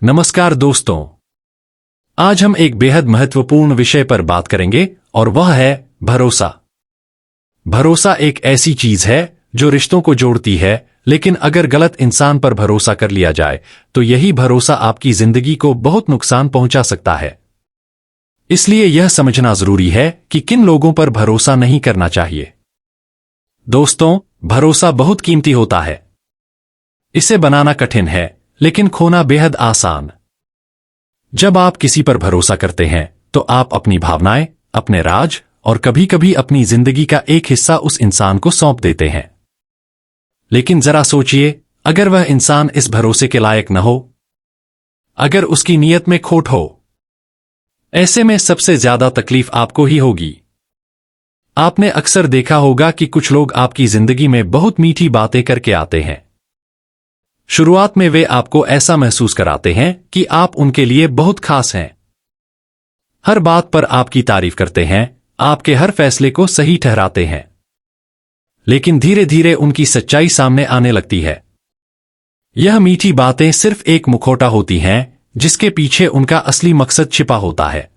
नमस्कार दोस्तों। आज हम एक बेहद महत्वपूर्ण विषय पर बात करेंगे और वह है भरोसा। भरोसा एक ऐसी चीज है जो रिश्तों को जोड़ती है, लेकिन अगर गलत इंसान पर भरोसा कर लिया जाए तो यही भरोसा आपकी जिंदगी को बहुत नुकसान पहुंचा सकता है। इसलिए यह समझना जरूरी है कि किन लोगों पर भरोसा नहीं करना चाहिए। दोस्तों, भरोसा बहुत कीमती होता है। इसे बनाना कठिन है, लेकिन खोना बेहद आसान। जब आप किसी पर भरोसा करते हैं तो आप अपनी भावनाएं, अपने राज और कभी कभी अपनी जिंदगी का एक हिस्सा उस इंसान को सौंप देते हैं। लेकिन जरा सोचिए, अगर वह इंसान इस भरोसे के लायक न हो, अगर उसकी नीयत में खोट हो, ऐसे में सबसे ज्यादा तकलीफ आपको ही होगी। आपने अक्सर देखा होगा कि कुछ लोग आपकी जिंदगी में बहुत मीठी बातें करके आते हैं। शुरुआत में वे आपको ऐसा महसूस कराते हैं कि आप उनके लिए बहुत खास हैं। हर बात पर आपकी तारीफ करते हैं, आपके हर फैसले को सही ठहराते हैं। लेकिन धीरे धीरे उनकी सच्चाई सामने आने लगती है। यह मीठी बातें सिर्फ एक मुखौटा होती हैं, जिसके पीछे उनका असली मकसद छिपा होता है।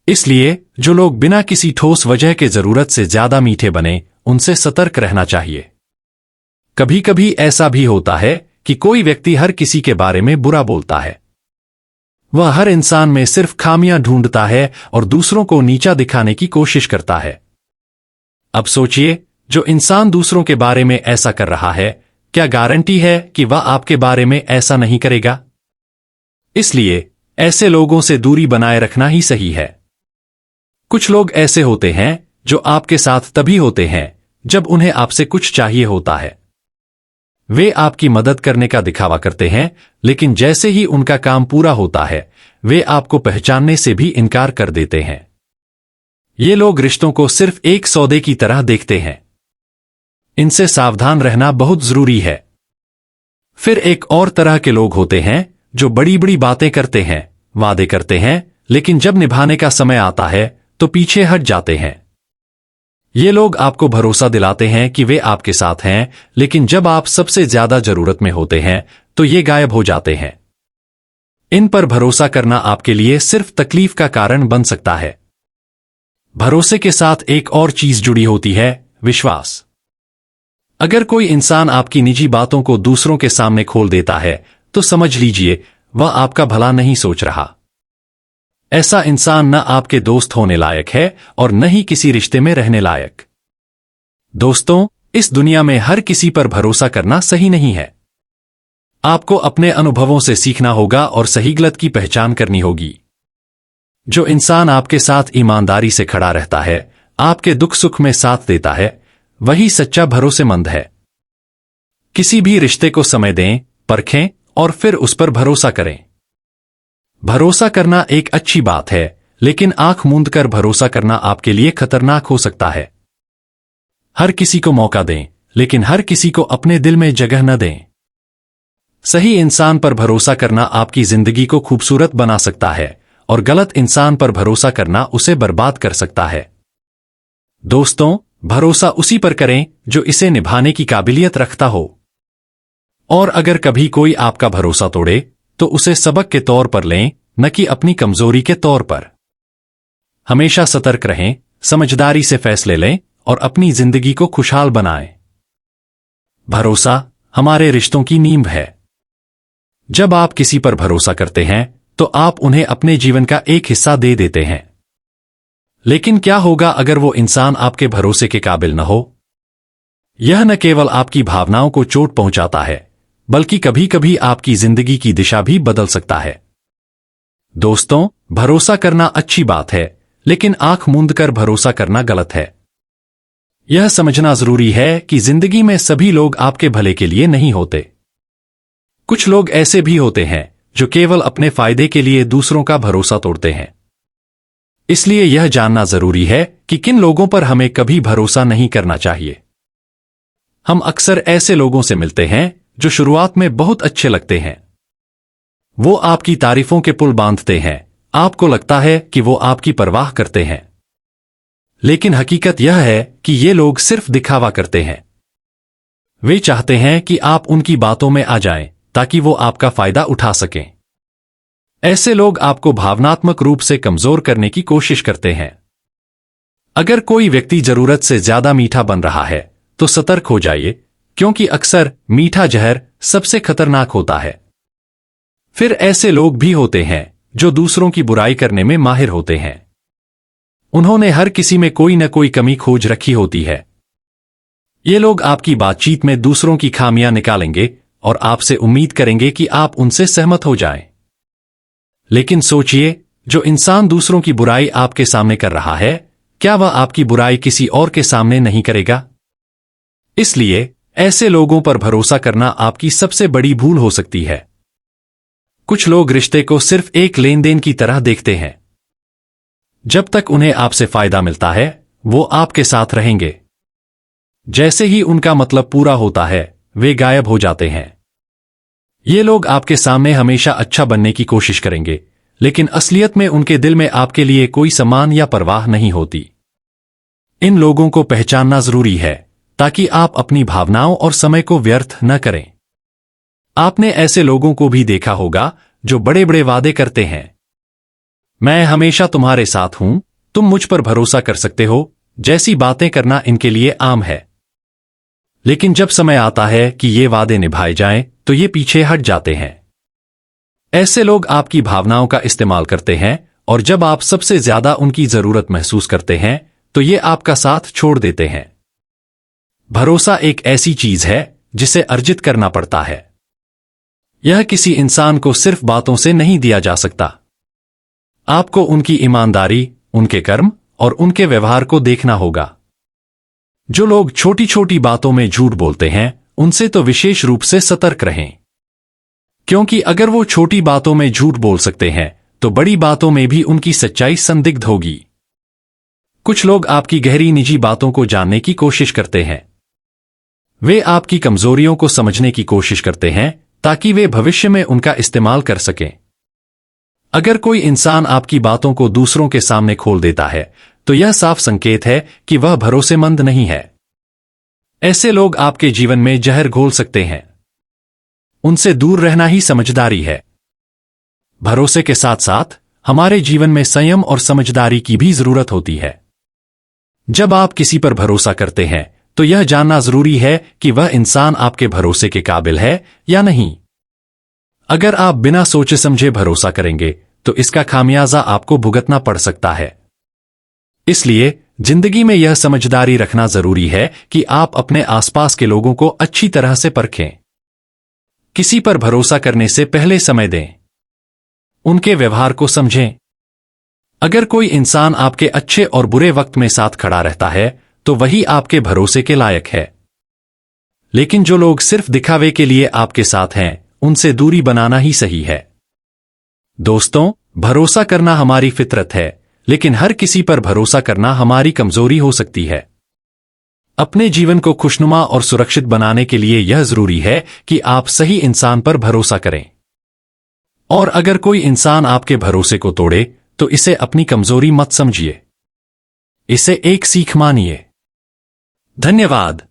इसलिए जो लोग बिना किसी ठोस वजह के जरूरत से ज्यादा मीठे बने, उनसे सतर्क रहना चाहिए। कभी कभी ऐसा भी होता है कि कोई व्यक्ति हर किसी के बारे में बुरा बोलता है। वह हर इंसान में सिर्फ खामियां ढूंढता है और दूसरों को नीचा दिखाने की कोशिश करता है। अब सोचिए, जो इंसान दूसरों के बारे में ऐसा कर रहा है, क्या गारंटी है कि वह आपके बारे में ऐसा नहीं करेगा? इसलिए ऐसे लोगों से दूरी बनाए रखना ही सही है। कुछ लोग ऐसे होते हैं जो आपके साथ तभी होते हैं जब उन्हें आपसे कुछ चाहिए होता है। वे आपकी मदद करने का दिखावा करते हैं, लेकिन जैसे ही उनका काम पूरा होता है, वे आपको पहचानने से भी इनकार कर देते हैं। ये लोग रिश्तों को सिर्फ एक सौदे की तरह देखते हैं। इनसे सावधान रहना बहुत जरूरी है। फिर एक और तरह के लोग होते हैं जो बड़ी बड़ी बातें करते हैं, वादे करते हैं, लेकिन जब निभाने का समय आता है तो पीछे हट जाते हैं। ये लोग आपको भरोसा दिलाते हैं कि वे आपके साथ हैं, लेकिन जब आप सबसे ज्यादा जरूरत में होते हैं तो ये गायब हो जाते हैं। इन पर भरोसा करना आपके लिए सिर्फ तकलीफ का कारण बन सकता है। भरोसे के साथ एक और चीज जुड़ी होती है, विश्वास। अगर कोई इंसान आपकी निजी बातों को दूसरों के सामने खोल देता है तो समझ लीजिए वह आपका भला नहीं सोच रहा। ऐसा इंसान न आपके दोस्त होने लायक है और न ही किसी रिश्ते में रहने लायक। दोस्तों, इस दुनिया में हर किसी पर भरोसा करना सही नहीं है। आपको अपने अनुभवों से सीखना होगा और सही गलत की पहचान करनी होगी। जो इंसान आपके साथ ईमानदारी से खड़ा रहता है, आपके दुख सुख में साथ देता है, वही सच्चा भरोसेमंद है। किसी भी रिश्ते को समय दें, परखें और फिर उस पर भरोसा करें। भरोसा करना एक अच्छी बात है, लेकिन आंख मूंद कर भरोसा करना आपके लिए खतरनाक हो सकता है। हर किसी को मौका दें, लेकिन हर किसी को अपने दिल में जगह न दें। सही इंसान पर भरोसा करना आपकी जिंदगी को खूबसूरत बना सकता है और गलत इंसान पर भरोसा करना उसे बर्बाद कर सकता है। दोस्तों, भरोसा उसी पर करें जो इसे निभाने की काबिलियत रखता हो। और अगर कभी कोई आपका भरोसा तोड़े तो उसे सबक के तौर पर लें, न कि अपनी कमजोरी के तौर पर। हमेशा सतर्क रहें, समझदारी से फैसले लें और अपनी जिंदगी को खुशहाल बनाएं। भरोसा हमारे रिश्तों की नींव है। जब आप किसी पर भरोसा करते हैं तो आप उन्हें अपने जीवन का एक हिस्सा दे देते हैं। लेकिन क्या होगा अगर वो इंसान आपके भरोसे के काबिल न हो? यह न केवल आपकी भावनाओं को चोट पहुंचाता है, बल्कि कभी कभी आपकी जिंदगी की दिशा भी बदल सकता है। दोस्तों, भरोसा करना अच्छी बात है, लेकिन आंख मूंद कर भरोसा करना गलत है। यह समझना जरूरी है कि जिंदगी में सभी लोग आपके भले के लिए नहीं होते। कुछ लोग ऐसे भी होते हैं जो केवल अपने फायदे के लिए दूसरों का भरोसा तोड़ते हैं। इसलिए यह जानना जरूरी है कि किन लोगों पर हमें कभी भरोसा नहीं करना चाहिए। हम अक्सर ऐसे लोगों से मिलते हैं जो शुरुआत में बहुत अच्छे लगते हैं। वो आपकी तारीफों के पुल बांधते हैं, आपको लगता है कि वो आपकी परवाह करते हैं। लेकिन हकीकत यह है कि ये लोग सिर्फ दिखावा करते हैं। वे चाहते हैं कि आप उनकी बातों में आ जाएं, ताकि वो आपका फायदा उठा सकें। ऐसे लोग आपको भावनात्मक रूप से कमजोर करने की कोशिश करते हैं। अगर कोई व्यक्ति जरूरत से ज्यादा मीठा बन रहा है तो सतर्क हो जाइए, क्योंकि अक्सर मीठा जहर सबसे खतरनाक होता है। फिर ऐसे लोग भी होते हैं जो दूसरों की बुराई करने में माहिर होते हैं। उन्होंने हर किसी में कोई न कोई कमी खोज रखी होती है। ये लोग आपकी बातचीत में दूसरों की खामियां निकालेंगे और आपसे उम्मीद करेंगे कि आप उनसे सहमत हो जाएं। लेकिन सोचिए, जो इंसान दूसरों की बुराई आपके सामने कर रहा है, क्या वह आपकी बुराई किसी और के सामने नहीं करेगा? इसलिए ऐसे लोगों पर भरोसा करना आपकी सबसे बड़ी भूल हो सकती है। कुछ लोग रिश्ते को सिर्फ एक लेन देन की तरह देखते हैं। जब तक उन्हें आपसे फायदा मिलता है, वो आपके साथ रहेंगे। जैसे ही उनका मतलब पूरा होता है, वे गायब हो जाते हैं। ये लोग आपके सामने हमेशा अच्छा बनने की कोशिश करेंगे, लेकिन असलियत में उनके दिल में आपके लिए कोई सम्मान या परवाह नहीं होती। इन लोगों को पहचानना जरूरी है, ताकि आप अपनी भावनाओं और समय को व्यर्थ न करें। आपने ऐसे लोगों को भी देखा होगा जो बड़े बड़े वादे करते हैं। मैं हमेशा तुम्हारे साथ हूं, तुम मुझ पर भरोसा कर सकते हो, जैसी बातें करना इनके लिए आम है। लेकिन जब समय आता है कि ये वादे निभाए जाएं, तो ये पीछे हट जाते हैं। ऐसे लोग आपकी भावनाओं का इस्तेमाल करते हैं, और जब आप सबसे ज्यादा उनकी जरूरत महसूस करते हैं, तो ये आपका साथ छोड़ देते हैं। भरोसा एक ऐसी चीज है जिसे अर्जित करना पड़ता है। यह किसी इंसान को सिर्फ बातों से नहीं दिया जा सकता। आपको उनकी ईमानदारी, उनके कर्म और उनके व्यवहार को देखना होगा। जो लोग छोटी छोटी बातों में झूठ बोलते हैं, उनसे तो विशेष रूप से सतर्क रहें, क्योंकि अगर वो छोटी बातों में झूठ बोल सकते हैं, तो बड़ी बातों में भी उनकी सच्चाई संदिग्ध होगी। कुछ लोग आपकी गहरी निजी बातों को जानने की कोशिश करते हैं। वे आपकी कमजोरियों को समझने की कोशिश करते हैं, ताकि वे भविष्य में उनका इस्तेमाल कर सकें। अगर कोई इंसान आपकी बातों को दूसरों के सामने खोल देता है, तो यह साफ संकेत है कि वह भरोसेमंद नहीं है। ऐसे लोग आपके जीवन में जहर घोल सकते हैं। उनसे दूर रहना ही समझदारी है। भरोसे के साथ साथ हमारे जीवन में संयम और समझदारी की भी जरूरत होती है। जब आप किसी पर भरोसा करते हैं, तो यह जानना जरूरी है कि वह इंसान आपके भरोसे के काबिल है या नहीं। अगर आप बिना सोचे समझे भरोसा करेंगे, तो इसका खामियाजा आपको भुगतना पड़ सकता है। इसलिए जिंदगी में यह समझदारी रखना जरूरी है कि आप अपने आसपास के लोगों को अच्छी तरह से परखें। किसी पर भरोसा करने से पहले समय दें। उनके व्यवहार को समझें। अगर कोई इंसान आपके अच्छे और बुरे वक्त में साथ खड़ा रहता है, तो वही आपके भरोसे के लायक है। लेकिन जो लोग सिर्फ दिखावे के लिए आपके साथ हैं, उनसे दूरी बनाना ही सही है। दोस्तों, भरोसा करना हमारी फितरत है, लेकिन हर किसी पर भरोसा करना हमारी कमजोरी हो सकती है। अपने जीवन को खुशनुमा और सुरक्षित बनाने के लिए यह जरूरी है कि आप सही इंसान पर भरोसा करें। और अगर कोई इंसान आपके भरोसे को तोड़े, तो इसे अपनी कमजोरी मत समझिए। इसे एक सीख मानिए। धन्यवाद।